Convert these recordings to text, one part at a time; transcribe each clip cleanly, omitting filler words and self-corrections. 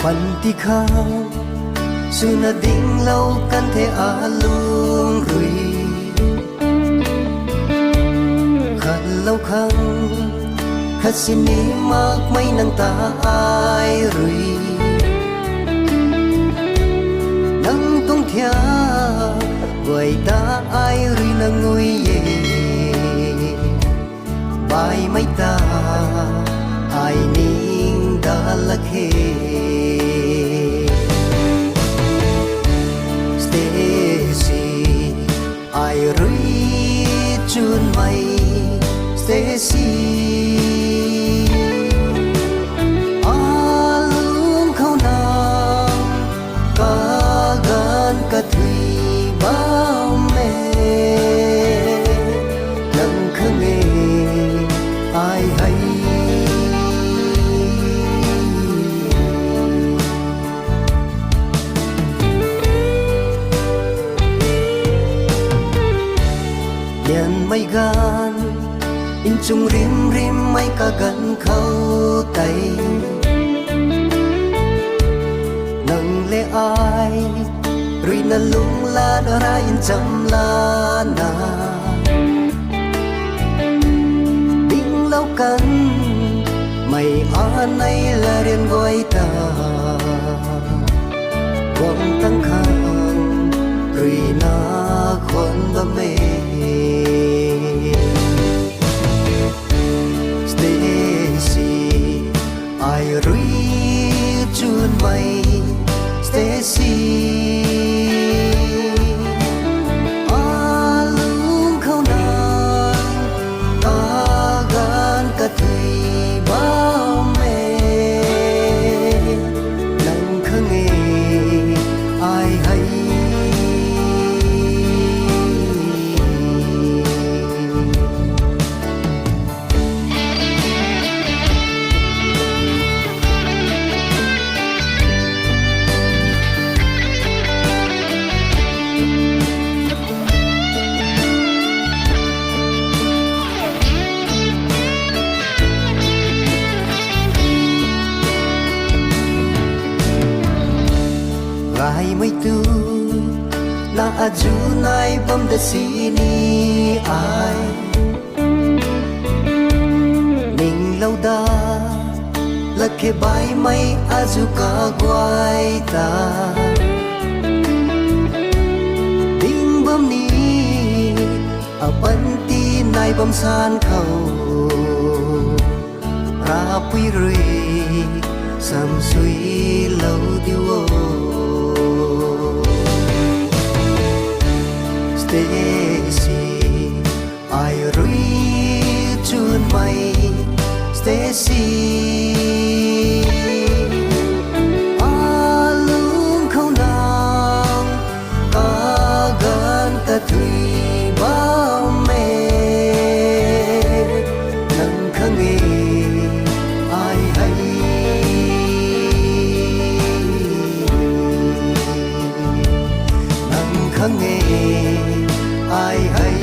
phần ti khao su na ding lâu căn thế a lung rui khát lâu khăng khát xin ní mắc mấy nắng ta ai rui nắng tung thia vậy ta ai rui nắng ngồi ye bài mấy ta ai nín đã lạc he Stacy ai rui chun mày Stacy alung khâu nàng cả gan cả thủy bao mẹ nắng khăng nghe ai hay nhận mây gan in chung rim rim mấy cả gần khâu tay nâng lệ ai rồi na lung la ra in chăm la na đinh lâu căn mày ở này là riêng gọi ta quăng tăng khang rồi na khôn ba mê ai rui chun mày Stacy alung khâu nàng ta gan cả thủy bao mẹ nắng khăng nghe ai hay gai mấy tu na aju nai bom da sini ai ning lâu da la ke bai mai aju ka guai ta ding bom ni a ban ti nai bom san khâu ra pui rui sam sui lâu tiêu Stacy ai rui chun mày Stacy alung khâu nàng cả gan cả thủy bao mẹ nắng khăng nghe ai hay nắng khăng nghe ai hay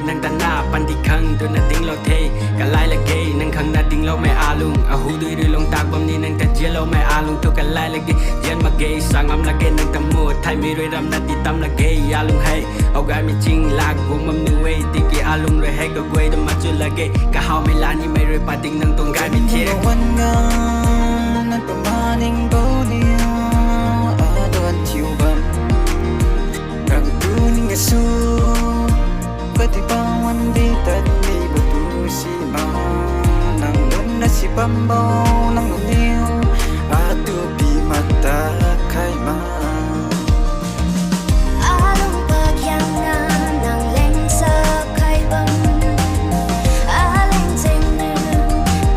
นังตาหน้าปันที่คังตัวนัดดิ้งเราเทกะไล่ละเกนังคังนัดดิ้งเราไม่อาลุงอาหูดุยดุยลงตากบอมนี้นังตาเจเราไม่อาลุงตัวกะไล่ละเกยันมาเกสั่งอำละเกนังตามูไทยมีรวยรำนัดติตำละเกอาลุงให้เอาไกไม่จริงลากกูมันมีเวติกีอาลุงรวยให้ก็กวยดมาจุละเกกะเฮาไม่ลานี่ไม่รวยปาดิ้งนังตรงไกไม่เทียวันงานนั้นประมาณนิ่งโบเดียวโดนทิวบัมรังดูนิ่งสู้ปฏิบัติวันดีแต่มีบทูสีมานังนั้นน่ะสิบัมโบนังเดียวtu pi mata khai ma alung pagyang na nang leng sa khai bam aleng jeng nu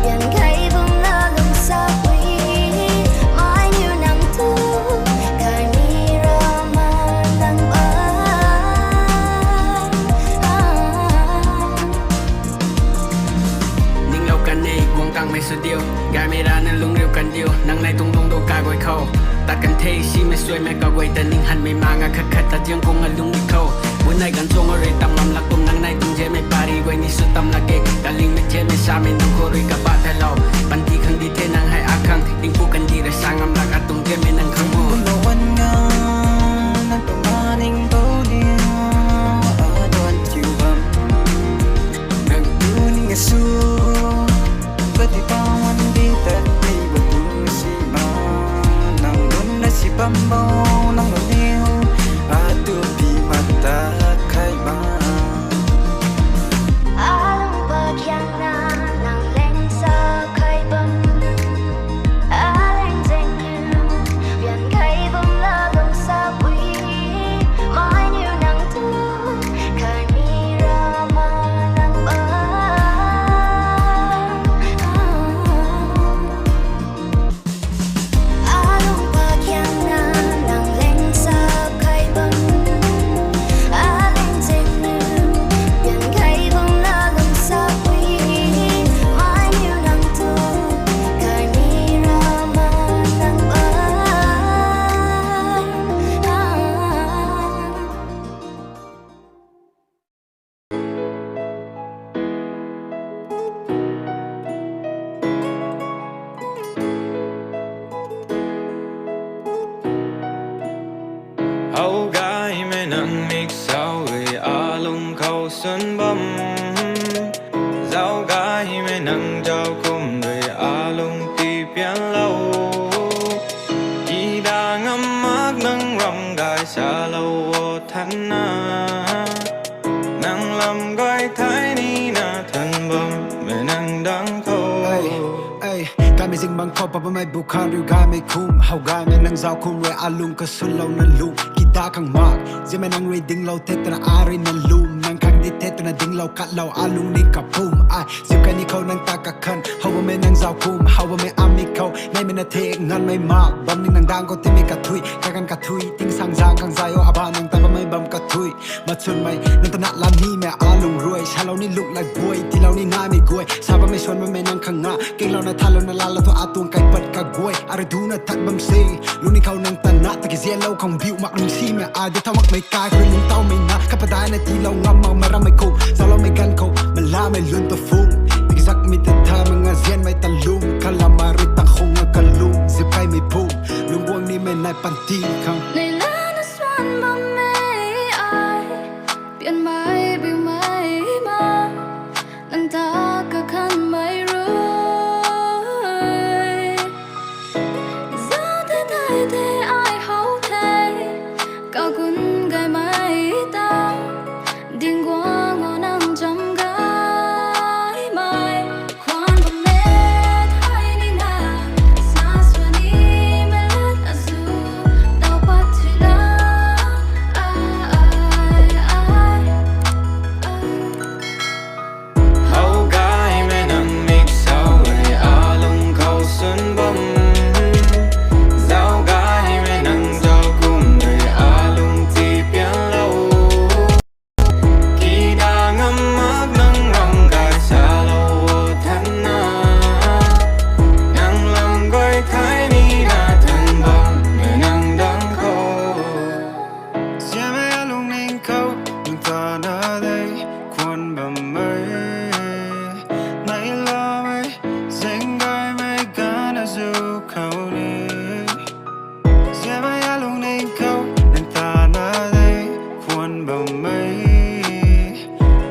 yan khai bum la lung sa wi mai như nang tu kai mi ra ma nang ba ning lau kan nei quang kang mai su dio gai mai ra nan lung riu kan dio nang nai tung tung do ka goi khâuตัดกันเทชีไม่สวยแม่ก็กวยแต่นิ่งหันไม่มางะคัดคัดตัดยังคงอลุงนี่เขาบุญในกันจงอะไรตำลำลักกุมนางในตุงเจไม่ปารีกวยนี่สุดตำละเกกะลิงไม่เจไม่ชาไม่นังโครุยกับบาดแต่เราบันทีขังดีเทนางให้อาคังดิ้งปูกันดีได้สร้างอำลักอาตุงเจไม่นังขังโมวันงานนั้นประมาณนิ่งโบเดียวโดนทิวบัมนังดูนิ่งสู้ปฏิบัติวันดีแต่มีบทูสีมานังนั้นน่ะสิบัมโบนังเดียวtu pi mata khai ma alung pagyang na nang leng sa khai bam aleng jeng nu yan khai bum la lung sa wi mai như nang tu kai mi ra ma nang ba alung pagyang na nang leng sa khai bam aleng jeng nu yan khai bum la lung sa wi mai như nang tu kai mi ra ma nang ba hậu gái mẹ nắng mít sao người alung khâu xuân bấm dạo gái mẹ nắng trao cùng người alung ti pian lâu kỳ đà ngắm mát nắng rong gai xa lâu vô thân na nắng làm gai thái ni na thân bấm mẹ nắng đang khâu Gai me zing bang khop pa mai bu khan riu gai me khum hau gai me nang zau khum re alung ka sun lo na lu kita kang mak je me nang re ding lo te tra ari na lu nang khang di te tra ding lo kat lo alung ni ka pum ai sim ka ni khau nang ta ka khan hau me nang zau khum hau me am ni khau nai me na the ngan mai mak bam ning nang dang ko te me ka thui ka kan ka thui ting sang jang kang zai o aba nang ta ba mai bam ka thui ma chun mai nang ta na lam ni me alung ruai sha lo ni look like boy ti lo ni na me goi sa ba me shon me nang khang nga ke lo na tha lo na la la to atung kai pat ka goi are du na that bam se lu ni khau nang ta na ta ki zie lo khong biu mak lung si me a de tha mak mai kai kru lung tau mai na ka pa da na ti lo ngam ma ra mai ko sa lo mai gan ko ma la mai lun to fu ti zak mi ta tha ma nga zien mai ta lung kala ma ri ta khong nga ka lung zip kai mai pu lung wang ni me nai pan ti khang Này là nó xoan mà mê ai Biển mãi biểu mãi mà Nâng ta cả khăn mãi rồi Giá thế thay thế ai hậu thế Cao quân gai mãi ta Điên qua ngõ nắng trong gái mãi Khoan bằng mê thay ni na Xa xua ni mê lết à dù Đau bắt thủy la ai ai ai hậu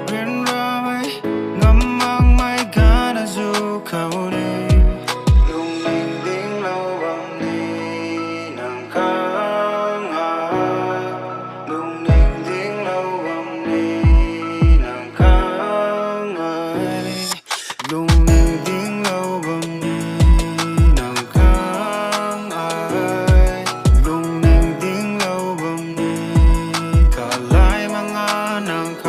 เรียนรอไว้งำมังไม่กันสู่เขาได้ลุงนิ่งดิ้งเราบังนี้นั่งข้างลุงนิ่งดิ้งเราบังนี้นั่งข้างลุงนิ่งดิ้งเราบังนี้นั่งข้างลุงนิ่งดิ้งเราบังนี้ก็ไล่มังนั่งข้าง